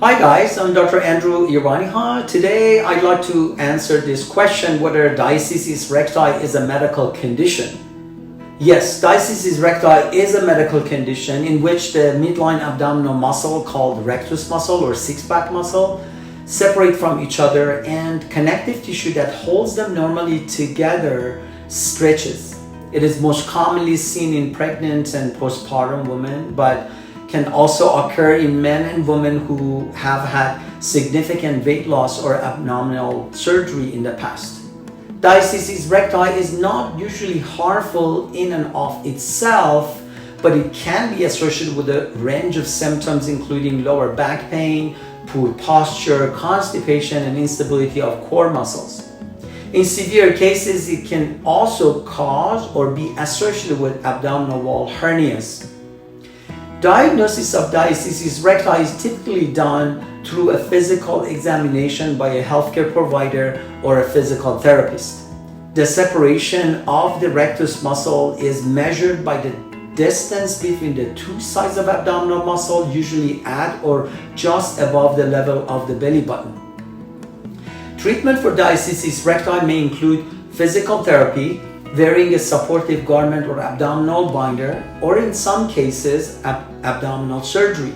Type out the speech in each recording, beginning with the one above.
Hi guys, I'm Dr. Andrew Iraniha. Today I'd like to answer this question whether diastasis recti is a medical condition. Yes, diastasis recti is a medical condition in which the midline abdominal muscle called rectus muscle or six-pack muscle separate from each other and connective tissue that holds them normally together stretches. It is most commonly seen in pregnant and postpartum women, but can also occur in men and women who have had significant weight loss or abdominal surgery in the past. Diastasis recti is not usually harmful in and of itself, but it can be associated with a range of symptoms including lower back pain, poor posture, constipation, and instability of core muscles. In severe cases, it can also cause or be associated with abdominal wall hernias. Diagnosis of diastasis recti is typically done through a physical examination by a healthcare provider or a physical therapist. The separation of the rectus muscle is measured by the distance between the two sides of abdominal muscle, usually at or just above the level of the belly button. Treatment for diastasis recti may include physical therapy, wearing a supportive garment or abdominal binder, or in some cases, abdominal surgery.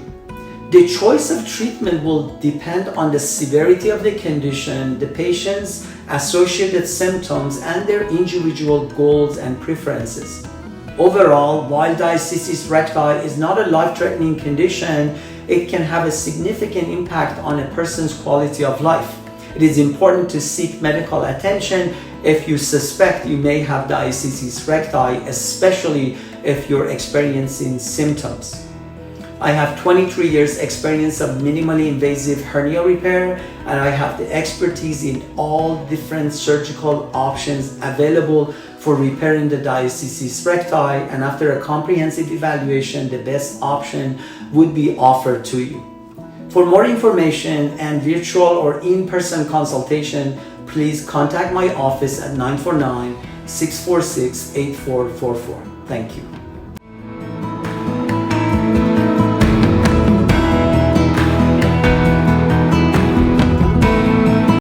The choice of treatment will depend on the severity of the condition, the patient's associated symptoms, and their individual goals and preferences. Overall, while diastasis recti is not a life-threatening condition, it can have a significant impact on a person's quality of life. It is important to seek medical attention if you suspect you may have diastasis recti, especially if you're experiencing symptoms. I have 23 years experience of minimally invasive hernia repair, and I have the expertise in all different surgical options available for repairing the diastasis recti, and after a comprehensive evaluation, the best option would be offered to you. For more information and virtual or in-person consultation, please contact my office at 949-646-8444. Thank you.